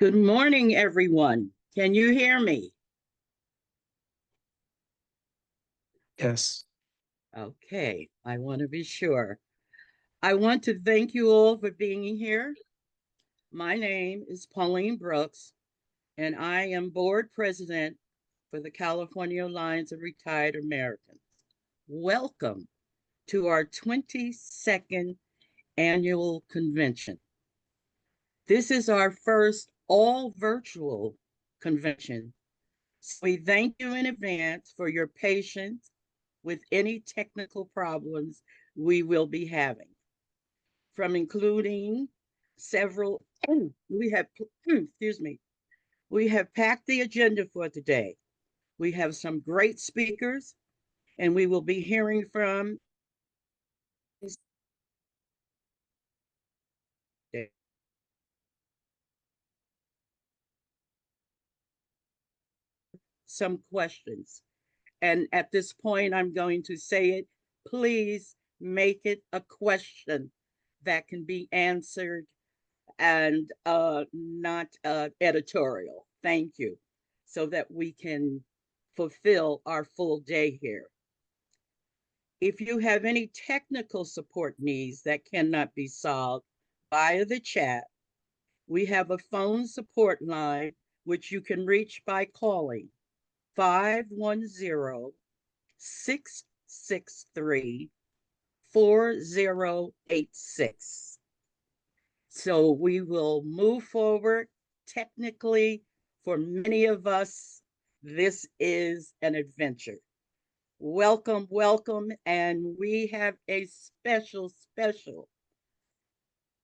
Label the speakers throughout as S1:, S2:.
S1: Good morning, everyone. Can you hear me?
S2: Yes.
S1: Okay, I want to be sure. I want to thank you all for being here. My name is Pauline Brooks, and I am board president for the California Alliance of Retired Americans. Welcome to our 22nd annual convention. This is our first all virtual convention. So we thank you in advance for your patience with any technical problems we will be having. From including several, we have, excuse me, we have packed the agenda for today. We have some great speakers, and we will be hearing from some questions. And at this point, I'm going to say it. Please make it a question that can be answered and not editorial. Thank you. So that we can fulfill our full day here. If you have any technical support needs that cannot be solved via the chat, we have a phone support line which you can reach by calling 510 663 4086. So we will move forward. Technically, for many of us, this is an adventure. Welcome, welcome. And we have a special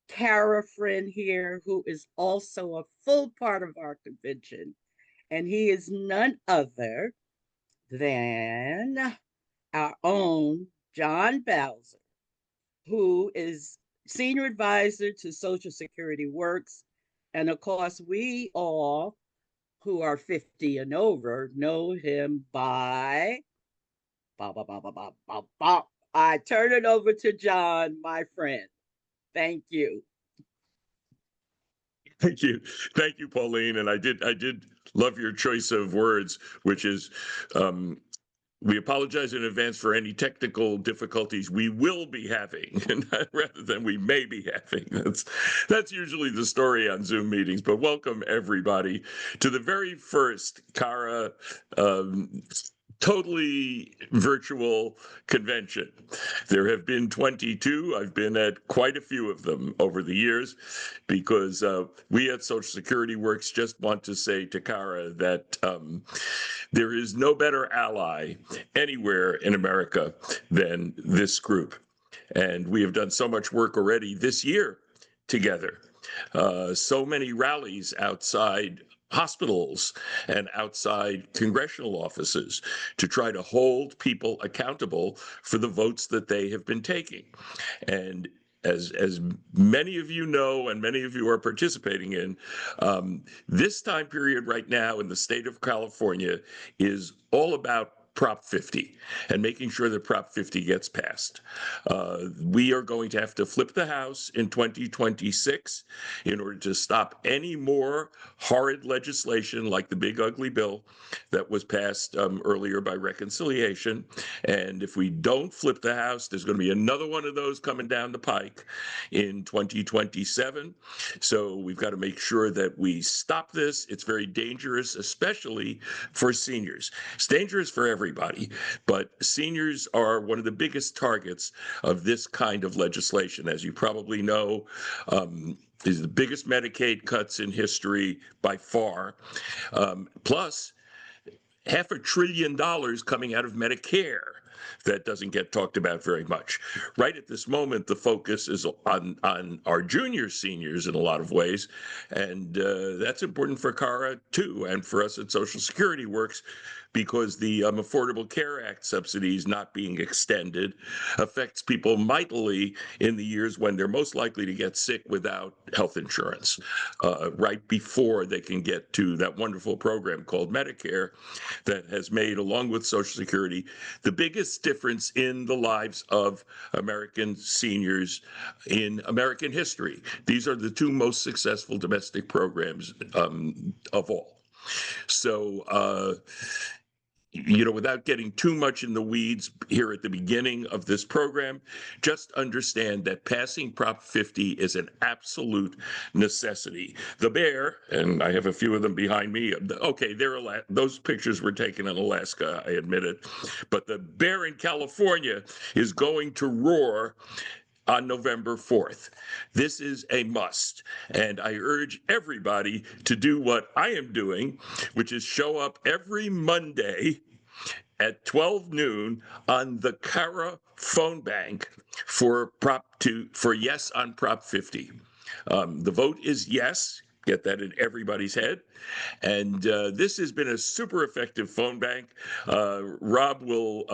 S1: Kara friend here who is also a full part of our convention. And he is none other than our own John Bowser, who is senior advisor to Social Security Works. And of course, we all who are 50 and over know him by. I turn it over to John, my friend. Thank you.
S3: Thank you. Thank you, Pauline. And I did love your choice of words, which is we apologize in advance for any technical difficulties we will be having, rather than we may be having. That's usually the story on Zoom meetings. But welcome everybody to the very first Kara totally virtual convention. There have been 22. I've been at quite a few of them over the years because we at Social Security Works just want to say to Kara that there is no better ally anywhere in America than this group. And we have done so much work already this year together. So many rallies outside hospitals and outside congressional offices to try to hold people accountable for the votes that they have been taking. And as many of you know, and many of you are participating in, this time period right now in the state of California is all about Prop 50 and making sure that Prop 50 gets passed. We are going to have to flip the House in 2026 in order to stop any more horrid legislation like the big ugly bill that was passed earlier by reconciliation. And if we don't flip the House, there's going to be another one of those coming down the pike in 2027. So we've got to make sure that we stop this. It's very dangerous, especially for seniors. It's dangerous for everybody, but seniors are one of the biggest targets of this kind of legislation. As you probably know, is the biggest Medicaid cuts in history by far, plus $500 billion coming out of Medicare. That doesn't get talked about very much. Right at this moment, the focus is on our junior seniors in a lot of ways, and that's important for Kara too, and for us at Social Security Works, because the Affordable Care Act subsidies not being extended affects people mightily in the years when they're most likely to get sick without health insurance, right before they can get to that wonderful program called Medicare that has made, along with Social Security, the biggest difference in the lives of American seniors in American history. These are the two most successful domestic programs of all. So, without getting too much in the weeds here at the beginning of this program, just understand that passing Prop 50 is an absolute necessity. The bear, and I have a few of them behind me. Okay, those pictures were taken in Alaska, I admit it. But the bear in California is going to roar on November 4th. This is a must. And I urge everybody to do what I am doing, which is show up every Monday at 12 noon on the Cara phone bank for yes on Prop 50. The vote is yes. Get that in everybody's head. And this has been a super effective phone bank. Rob will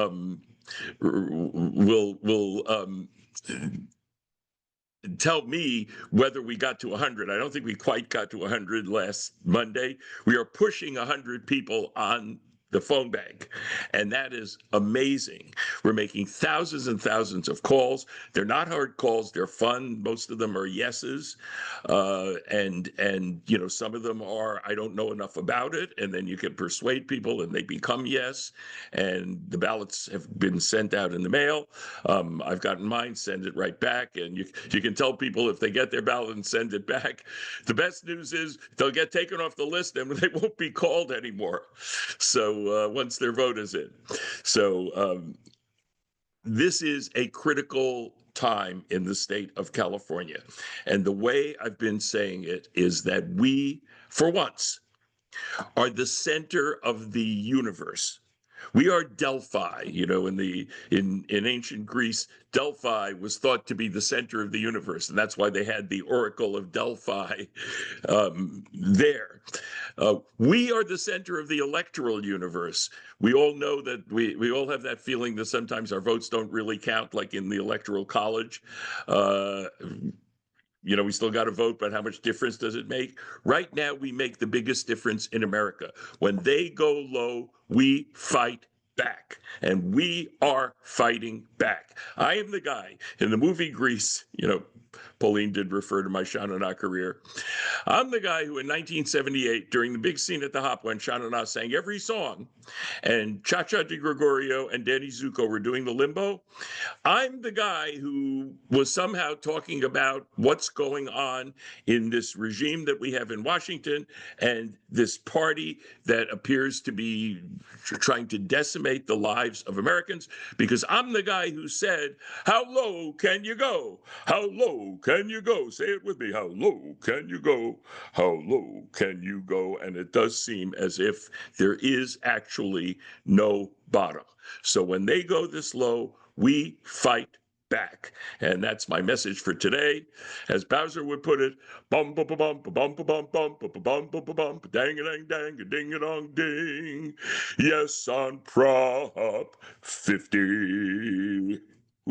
S3: tell me whether we got to 100. I don't think we quite got to 100 last Monday. We are pushing 100 people on the phone bank, and that is amazing. We're making thousands and thousands of calls. They're not hard calls. They're fun. Most of them are yeses, and some of them are I don't know enough about it, and then you can persuade people, and they become yes. And the ballots have been sent out in the mail. I've gotten mine. Send it right back, and you can tell people if they get their ballot and send it back. The best news is they'll get taken off the list, and they won't be called anymore. So once their vote is in. So this is a critical time in the state of California. And the way I've been saying it is that we, for once, are the center of the universe. We are Delphi. In ancient Greece, Delphi was thought to be the center of the universe, and that's why they had the Oracle of Delphi there. We are the center of the electoral universe. We all know that we all have that feeling that sometimes our votes don't really count, like in the Electoral College. We still got to vote, but how much difference does it make? Right now, we make the biggest difference in America. When they go low, we fight back, and we are fighting back. I am the guy in the movie Grease. Pauline did refer to my Sha-na-na career. I'm the guy who in 1978, during the big scene at the Hop, when Sha-na-na sang every song, and Cha-Cha Di Gregorio and Danny Zuko were doing the limbo, I'm the guy who was somehow talking about what's going on in this regime that we have in Washington and this party that appears to be trying to decimate the lives of Americans, because I'm the guy who said, how low can you go? How low can you go? Say it with me. How low can you go? How low can you go? And it does seem as if there is actually no bottom. So when they go this low, we fight back. And that's my message for today. As Bowser would put it, bum bum bum bum bum bum bum bum bum bum dang a dang dang a ding a dong ding. Yes, on Prop 50. Ooh,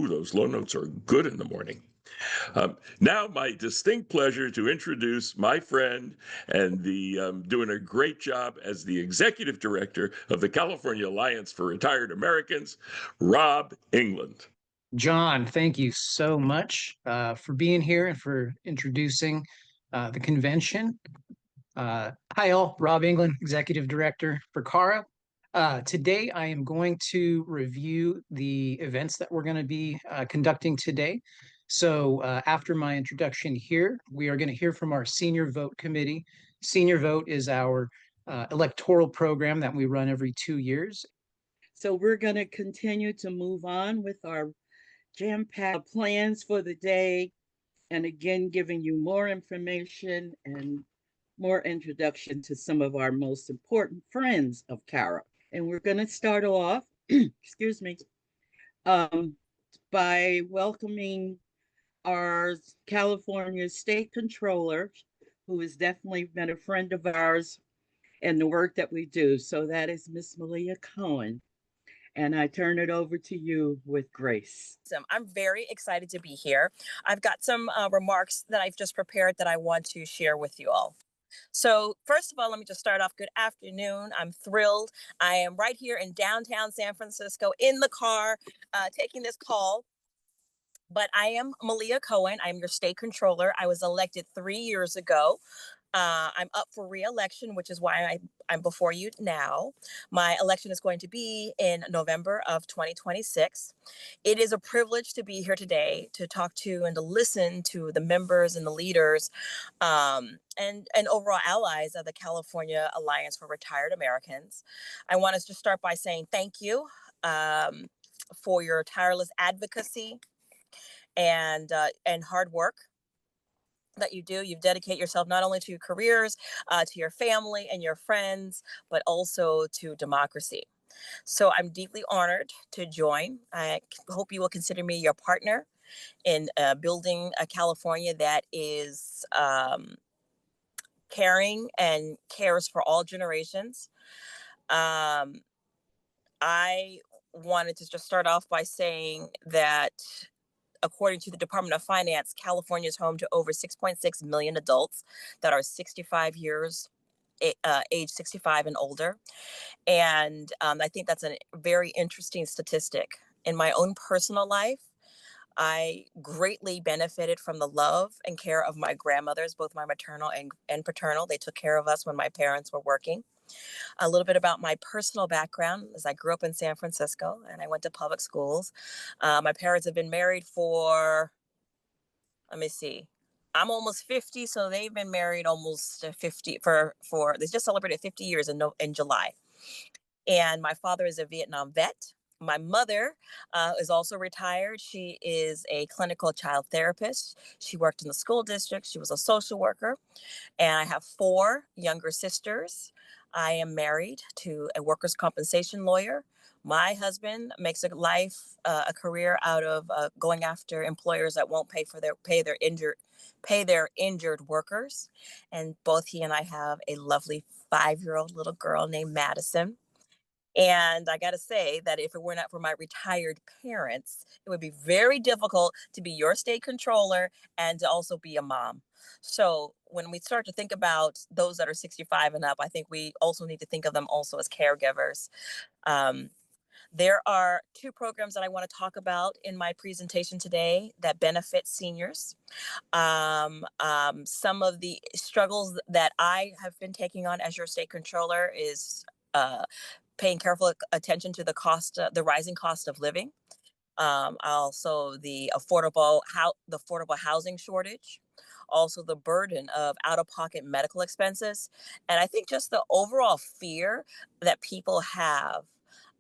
S3: those low notes are good in the morning. Now, my distinct pleasure to introduce my friend and the doing a great job as the executive director of the California Alliance for Retired Americans, Rob England.
S2: John, thank you so much for being here and for introducing the convention. Hi, all. Rob England, Executive Director for CARA. Today, I am going to review the events that we're going to be conducting today. So after my introduction here, we are going to hear from our Senior Vote Committee. Senior Vote is our electoral program that we run every 2 years.
S1: So we're going to continue to move on with our jam-packed plans for the day, and again, giving you more information and more introduction to some of our most important friends of CARA. And we're going to start off, excuse me, by welcoming our California State Controller, who has definitely been a friend of ours and the work that we do. So that is Miss Malia Cohen. And I turn it over to you with grace.
S4: I'm very excited to be here. I've got some remarks that I've just prepared that I want to share with you all. So first of all, let me just start off. Good afternoon. I'm thrilled. I am right here in downtown San Francisco in the car taking this call. But I am Malia Cohen. I'm your state controller. I was elected 3 years ago. I'm up for re-election, which is why I'm before you now. My election is going to be in November of 2026. It is a privilege to be here today to talk to and to listen to the members and the leaders and overall allies of the California Alliance for Retired Americans. I want us to start by saying thank you for your tireless advocacy and hard work that you do. You dedicate yourself not only to your careers, to your family and your friends, but also to democracy. So I'm deeply honored to join. I hope you will consider me your partner in building a California that is caring and cares for all generations. Um, I wanted to just start off by saying that according to the Department of Finance, California is home to over 6.6 million adults that are 65 years, age 65 and older. And I think that's a very interesting statistic. In my own personal life, I greatly benefited from the love and care of my grandmothers, both my maternal and paternal. They took care of us when my parents were working. A little bit about my personal background is I grew up in San Francisco and I went to public schools. My parents have been married for, let me see, I'm almost 50, so they've been married almost 50 for they just celebrated 50 years in July. And my father is a Vietnam vet. My mother is also retired. She is a clinical child therapist. She worked in the school district. She was a social worker. And I have 4 younger sisters. I am married to a workers' compensation lawyer. My husband makes a career out of going after employers that won't pay their injured workers. And both he and I have a lovely 5-year-old little girl named Madison. And I got to say that if it were not for my retired parents, it would be very difficult to be your state controller and to also be a mom. So when we start to think about those that are 65 and up, I think we also need to think of them also as caregivers. Um, there are 2 programs that I want to talk about in my presentation today that benefit seniors. Some of the struggles that I have been taking on as your state controller is paying careful attention to the rising cost of living. Also the affordable housing shortage, also the burden of out-of-pocket medical expenses, and I think just the overall fear that people have,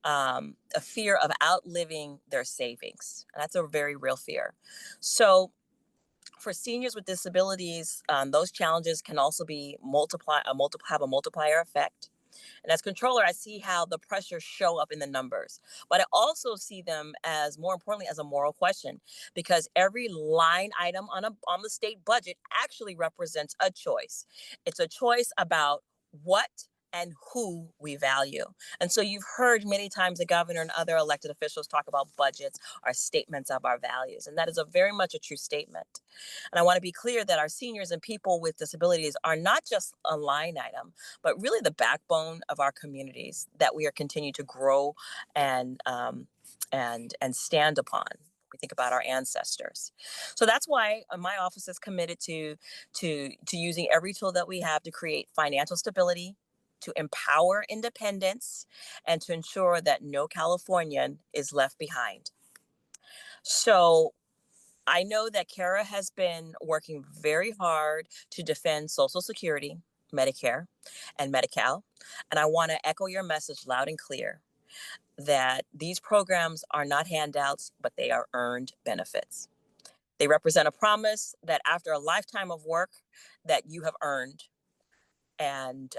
S4: a fear of outliving their savings. And that's a very real fear. So for seniors with disabilities, those challenges can also be have a multiplier effect. And as controller, I see how the pressures show up in the numbers, but I also see them as, more importantly, as a moral question, because every line item on the state budget actually represents a choice. It's a choice about what and who we value. And so you've heard many times the governor and other elected officials talk about budgets are statements of our values. And that is very much a true statement. And I want to be clear that our seniors and people with disabilities are not just a line item, but really the backbone of our communities that we are continuing to grow and stand upon. We think about our ancestors. So that's why my office is committed to using every tool that we have to create financial stability, to empower independence, and to ensure that no Californian is left behind. So I know that Kara has been working very hard to defend Social Security, Medicare, and Medi-Cal. And I want to echo your message loud and clear that these programs are not handouts, but they are earned benefits. They represent a promise that after a lifetime of work that you have earned, and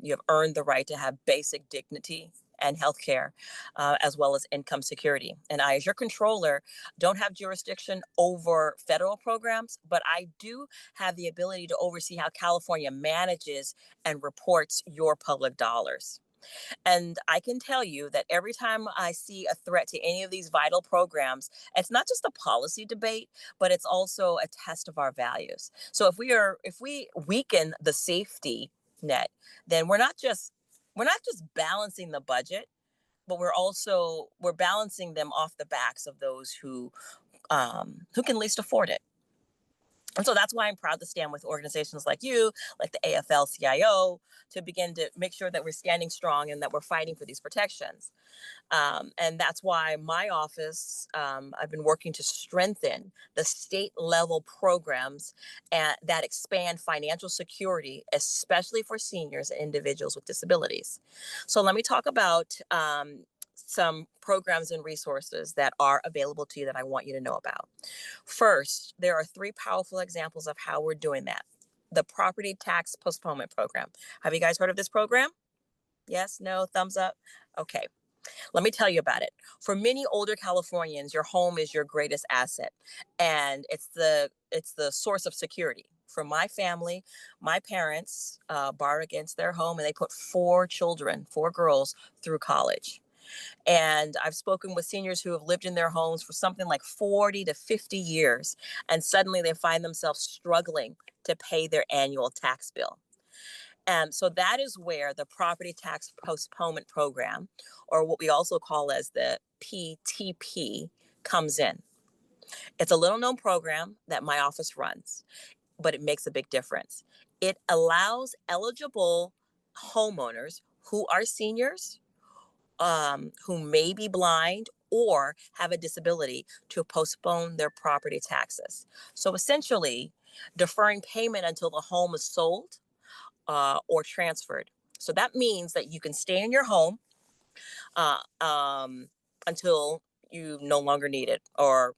S4: you have earned the right to have basic dignity and healthcare, as well as income security. And I, as your controller, don't have jurisdiction over federal programs, but I do have the ability to oversee how California manages and reports your public dollars. And I can tell you that every time I see a threat to any of these vital programs, it's not just a policy debate, but it's also a test of our values. So if we weaken the safety net, then we're not just balancing the budget, but we're balancing them off the backs of those who can least afford it. And so that's why I'm proud to stand with organizations like you, like the AFL-CIO, to begin to make sure that we're standing strong and that we're fighting for these protections. And that's why my office, I've been working to strengthen the state level programs that expand financial security, especially for seniors and individuals with disabilities. So let me talk about some programs and resources that are available to you that I want you to know about. First, there are 3 powerful examples of how we're doing that. The Property Tax Postponement Program. Have you guys heard of this program? Yes, no, thumbs up? Okay. Let me tell you about it. For many older Californians, your home is your greatest asset, and it's the source of security. For my family, my parents borrowed against their home, and they put 4 children, 4 girls, through college. And I've spoken with seniors who have lived in their homes for something like 40 to 50 years, and suddenly they find themselves struggling to pay their annual tax bill. And so that is where the Property Tax Postponement Program, or what we also call as the PTP, comes in. It's a little known program that my office runs, but it makes a big difference. It allows eligible homeowners who are seniors, who may be blind or have a disability, to postpone their property taxes. So essentially, deferring payment until the home is sold or transferred. So that means that you can stay in your home uh, um, until you no longer need it, or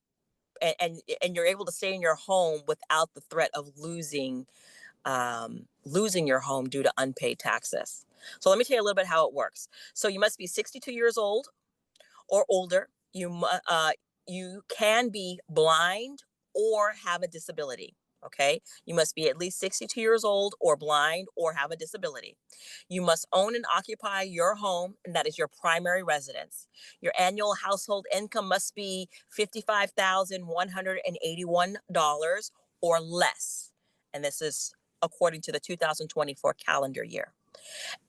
S4: and you're able to stay in your home without the threat of losing your home due to unpaid taxes. So let me tell you a little bit how it works. So you must be 62 years old or older. You can be blind or have a disability. Okay. You must be at least 62 years old or blind or have a disability. You must own and occupy your home, and that is your primary residence. Your annual household income must be $55,181 or less. And this is according to the 2024 calendar year.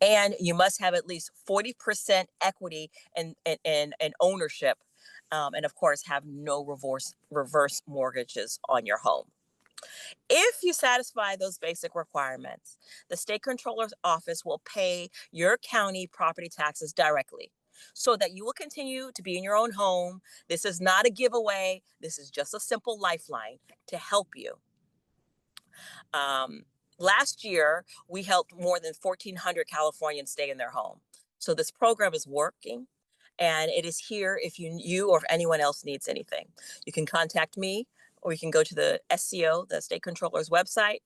S4: And you must have at least 40% equity and ownership, and of course have no reverse mortgages on your home. If you satisfy those basic requirements, the state controller's office will pay your county property taxes directly, so that you will continue to be in your own home. This is not a giveaway. This is just a simple lifeline to help you. Um, Last year, we helped more than 1,400 Californians stay in their home. So this program is working, and it is here if you or if anyone else needs anything. You can contact me, or you can go to the SCO, the State Controller's website,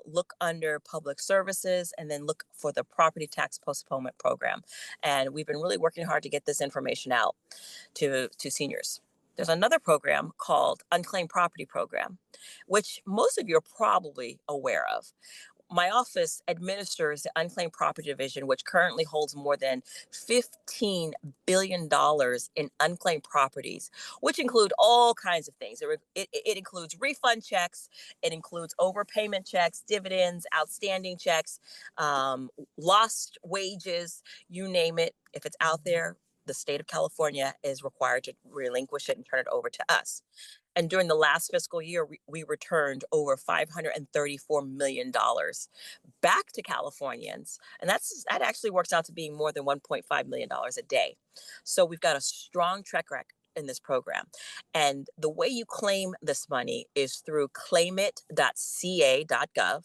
S4: look under Public Services, and then look for the Property Tax Postponement Program. And we've been really working hard to get this information out to seniors. There's another program called Unclaimed Property Program, which most of you are probably aware of. My office administers the Unclaimed Property Division, which currently holds more than $15 billion in unclaimed properties, which include all kinds of things. It includes refund checks, it includes overpayment checks, dividends, outstanding checks, lost wages, you name it. If it's out there, the state of California is required to relinquish it and turn it over to us. And during the last fiscal year, we returned over $534 million back to Californians. And that actually works out to being more than $1.5 million a day. So we've got a strong track record in this program. And the way you claim this money is through claimit.ca.gov.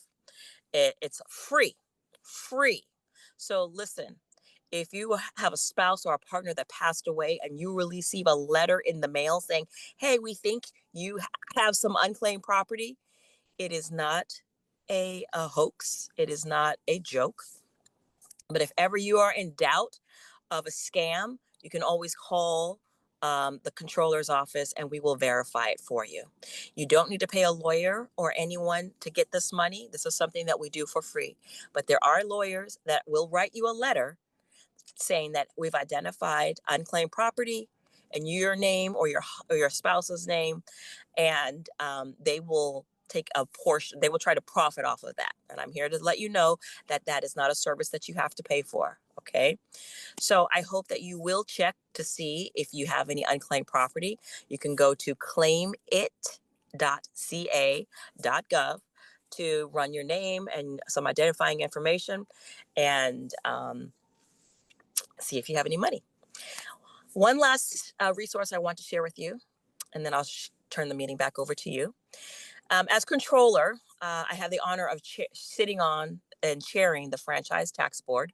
S4: It's free. So listen, if you have a spouse or a partner that passed away and you receive a letter in the mail saying, hey, we think you have some unclaimed property, it is not a hoax. It is not a joke. But if ever you are in doubt of a scam, you can always call the controller's office and we will verify it for you. You don't need to pay a lawyer or anyone to get this money. This is something that we do for free. But there are lawyers that will write you a letter saying that we've identified unclaimed property in your name or your spouse's name, and they will take a portion. They will try to profit off of that. And I'm here to let you know that that is not a service that you have to pay for. Okay. So I hope that you will check to see if you have any unclaimed property. You can go to claimit.ca.gov to run your name and some identifying information and see if you have any money. One last resource I want to share with you, and then I'll turn the meeting back over to you. As controller, I have the honor of sitting on and chairing the Franchise Tax Board.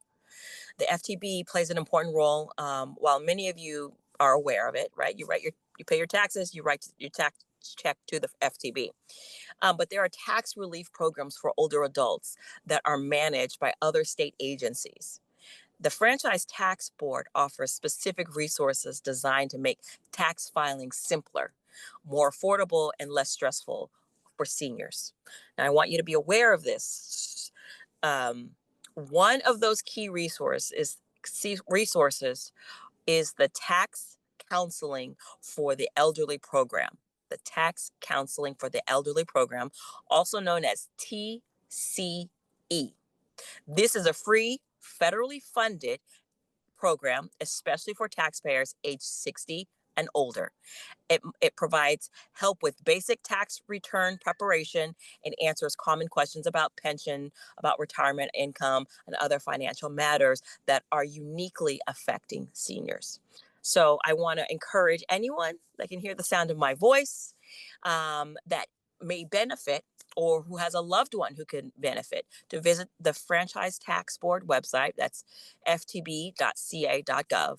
S4: The FTB plays an important role. While many of you are aware of it, right? You pay your taxes, you write your tax check to the FTB. But there are tax relief programs for older adults that are managed by other state agencies. The Franchise Tax Board offers specific resources designed to make tax filing simpler, more affordable, and less stressful for seniors. Now, I want you to be aware of this. One of those key resources is the Tax Counseling for the Elderly program. The Tax Counseling for the Elderly program, also known as TCE. This is a free, federally funded program, especially for taxpayers age 60 and older. It provides help with basic tax return preparation and answers common questions about pension, about retirement income, and other financial matters that are uniquely affecting seniors. So I want to encourage anyone that can hear the sound of my voice that may benefit or who has a loved one who can benefit to visit the Franchise Tax Board website. That's ftb.ca.gov.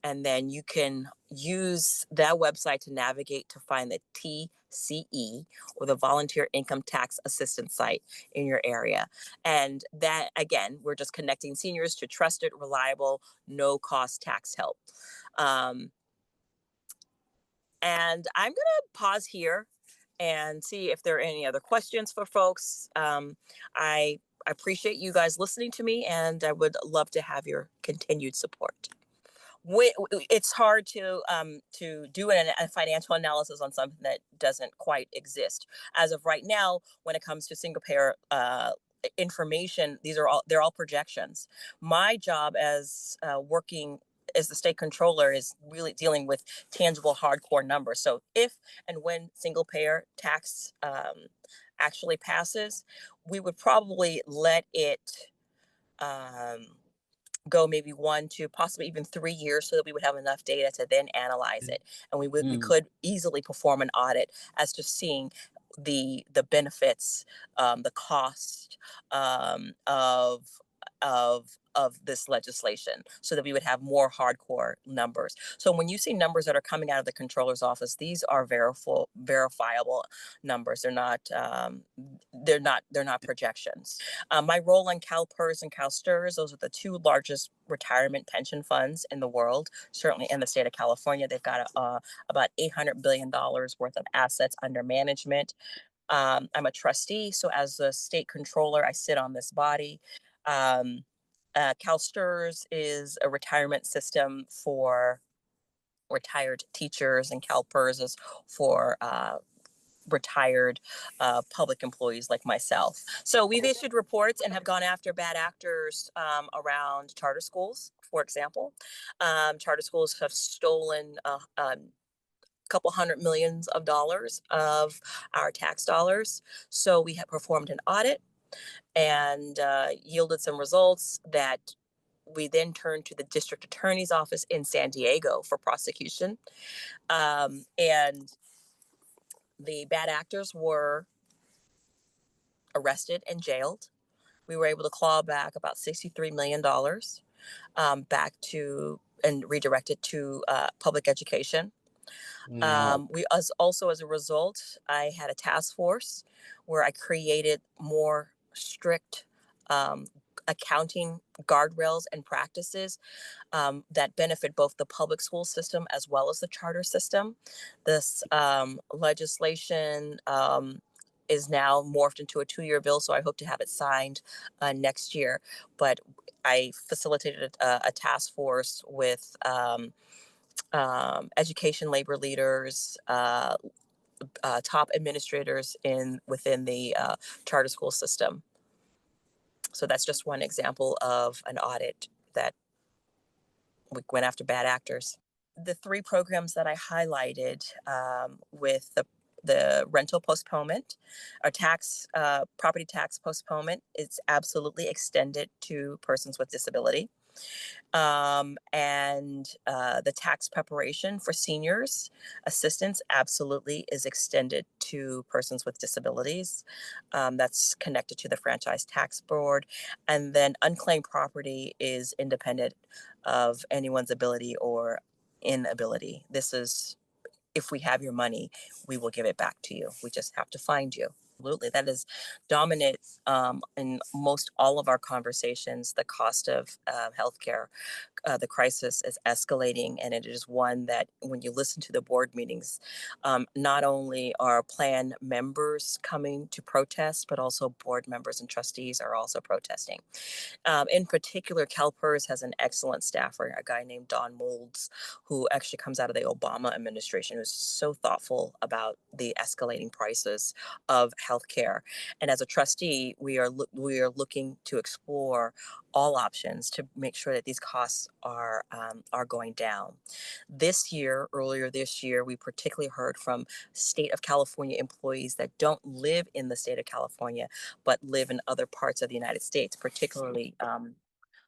S4: And then you can use that website to navigate to find the TCE, or the Volunteer Income Tax Assistance site in your area. And that, again, we're just connecting seniors to trusted, reliable, no-cost tax help. And I'm going to pause here and see if there are any other questions for folks. I appreciate you guys listening to me, and I would love to have your continued support. It's hard to do a financial analysis on something that doesn't quite exist. As of right now, when it comes to single payer information, they're all projections. My job as working as the state controller is really dealing with tangible, hardcore numbers. So if and when single payer tax actually passes, we would probably let it go maybe 1 to possibly even 3 years so that we would have enough data to then analyze it. And we could easily perform an audit as to seeing the benefits, the cost of this legislation, so that we would have more hardcore numbers. So when you see numbers that are coming out of the controller's office, these are verifiable numbers. They're not projections. My role in CalPERS and CalSTRS, those are the two largest retirement pension funds in the world. Certainly in the state of California, they've got about $800 billion worth of assets under management. I'm a trustee, so as the state controller, I sit on this body. CalSTRS is a retirement system for retired teachers, and CalPERS is for retired public employees like myself. So we've issued reports and have gone after bad actors around charter schools, for example. Charter schools have stolen couple $100 million of our tax dollars. So we have performed an audit and yielded some results that we then turned to the district attorney's office in San Diego for prosecution. And the bad actors were arrested and jailed. We were able to claw back about $63 million back to and redirected to public education.
S1: Wow.
S4: Also, as a result, I had a task force where I created more strict accounting guardrails and practices that benefit both the public school system as well as the charter system. This legislation is now morphed into a 2-year bill, so I hope to have it signed next year. But I facilitated a task force with education labor leaders, top administrators within the charter school system. So that's just one example of an audit that we went after bad actors. The 3 programs that I highlighted with the rental postponement, or property tax postponement, it's absolutely extended to persons with disability. And the tax preparation for seniors assistance absolutely is extended to persons with disabilities. That's connected to the franchise tax board. And then unclaimed property is independent of anyone's ability or inability. This is, if we have your money, we will give it back to you. We just have to find you. Absolutely. That is dominant in most all of our conversations, the cost of healthcare. The crisis is escalating, and it is one that when you listen to the board meetings, not only are plan members coming to protest, but also board members and trustees are also protesting. In particular, CalPERS has an excellent staffer, a guy named Don Molds, who actually comes out of the Obama administration, who's so thoughtful about the escalating prices of healthcare. And as a trustee, we are looking to explore all options to make sure that these costs are going down. Earlier this year, we particularly heard from state of California employees that don't live in the state of California, but live in other parts of the United States, particularly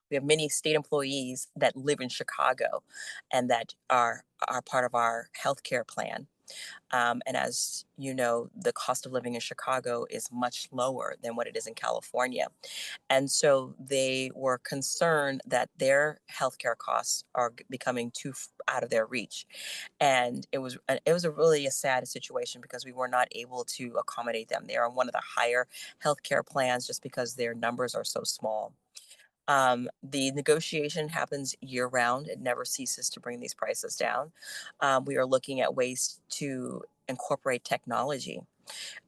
S4: we have many state employees that live in Chicago and that are part of our healthcare plan. And as you know, the cost of living in Chicago is much lower than what it is in California. And so they were concerned that their healthcare costs are becoming too out of their reach. And it was a really a sad situation because we were not able to accommodate them. They are on one of the higher healthcare plans just because their numbers are so small. The negotiation happens year round. It never ceases to bring these prices down. We are looking at ways to incorporate technology,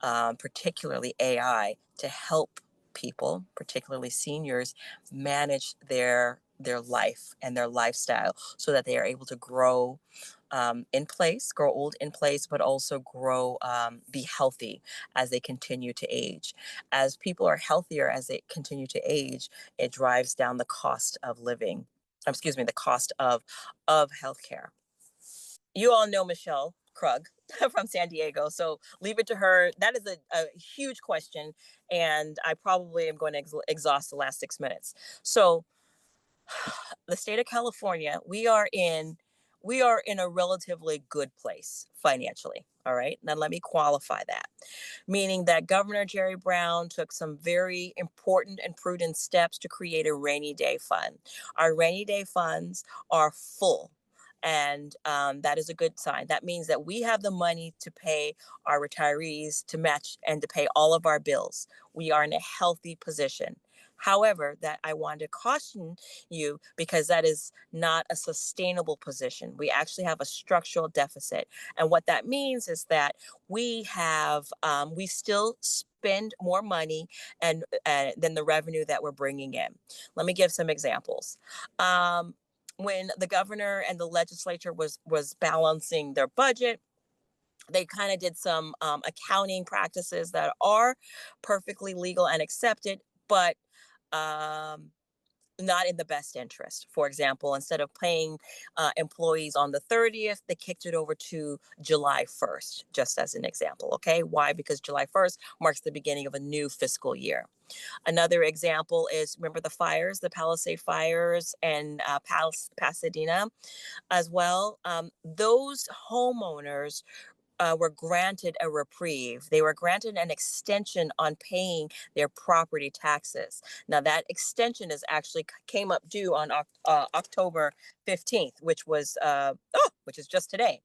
S4: particularly AI, to help people, particularly seniors, manage their life and their lifestyle so that they are able to grow grow old in place, but also be healthy as they continue to age. As people are healthier as they continue to age, it drives down the cost of living. Excuse me, the cost of healthcare. You all know Michelle Krug from San Diego, so leave it to her. That is a huge question, and I probably am going to exhaust the last 6 minutes. So the state of California, we are in a relatively good place financially. All right. Now let me qualify that, meaning that Governor Jerry Brown took some very important and prudent steps to create a rainy day fund. Our rainy day funds are full. And that is a good sign. That means that we have the money to pay our retirees, to match and to pay all of our bills. We are in a healthy position. However, that I want to caution you because that is not a sustainable position. We actually have a structural deficit. And what that means is that we still spend more money and than the revenue that we're bringing in. Let me give some examples. When the governor and the legislature was balancing their budget, they kind of did some accounting practices that are perfectly legal and accepted, but um, not in the best interest. For example, instead of paying employees on the 30th, they kicked it over to July 1st, just as an example. Okay. Why? Because July 1st marks the beginning of a new fiscal year. Another example is, remember the fires, the Palisade fires and Pasadena as well. Those homeowners were granted a reprieve. They were granted an extension on paying their property taxes. Now that extension is actually came up due on October 15th, which is just today.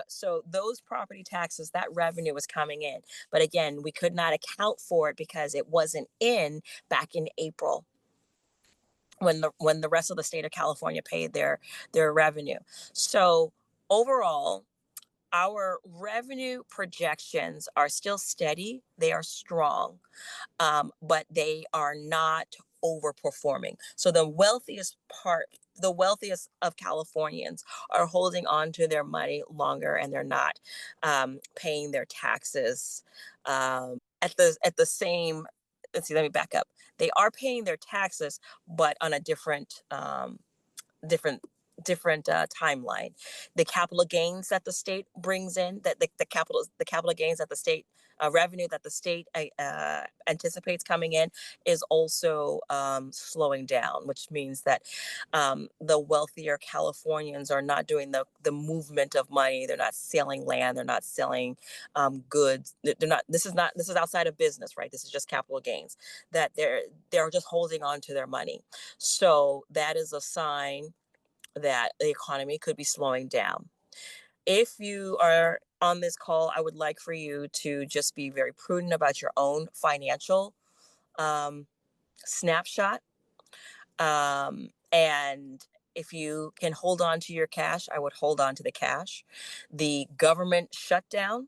S4: So those property taxes, that revenue was coming in, but again, we could not account for it because it wasn't in back in April. when the rest of the state of California paid their revenue. So overall, our revenue projections are still steady. They are strong, but they are not overperforming. So the wealthiest of Californians are holding on to their money longer, and they're not paying their taxes at the same. Let's see. Let me back up. They are paying their taxes, but on a different timeline. The capital gains that the state brings in, that the capital gains that the state revenue that the state anticipates coming in is also slowing down, which means that the wealthier Californians are not doing the movement of money. They're not selling land. They're not selling goods. They're not. This is outside of business, right? This is just capital gains that they're just holding on to their money. So that is a sign that the economy could be slowing down. If you are on this call, I would like for you to just be very prudent about your own financial um, snapshot. And if you can hold on to your cash, I would hold on to the cash. The government shutdown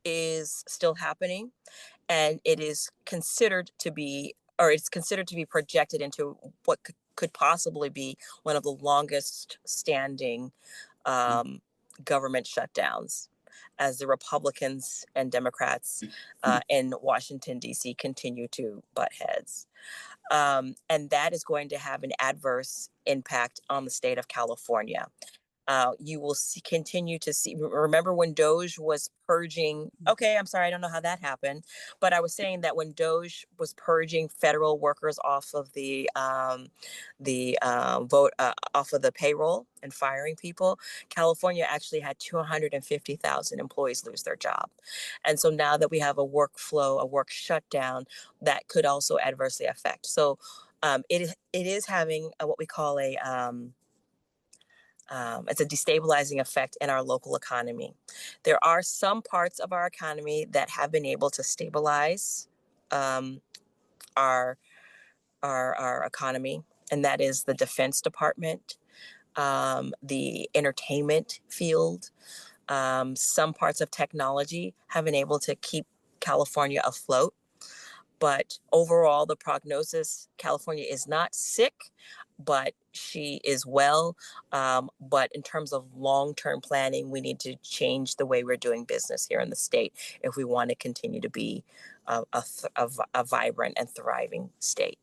S4: is still happening, and it is considered to be, or it's considered to be projected into what could possibly be one of the longest standing government shutdowns, as the Republicans and Democrats in Washington, D.C. continue to butt heads. And that is going to have an adverse impact on the state of California. You will continue to see. Remember when Doge was purging? Okay, I'm sorry, I don't know how that happened, but I was saying that when Doge was purging federal workers off of the vote off of the payroll and firing people, California actually had 250,000 employees lose their job, and so now that we have a workflow, a work shutdown, that could also adversely affect. So it is having what we call it's a destabilizing effect in our local economy. There are some parts of our economy that have been able to stabilize um, our, our economy, and that is the Defense Department, the entertainment field. Some parts of technology have been able to keep California afloat. But overall, the prognosis, California is not sick, but she is well. But in terms of long-term planning, we need to change the way we're doing business here in the state if we want to continue to be a vibrant and thriving state.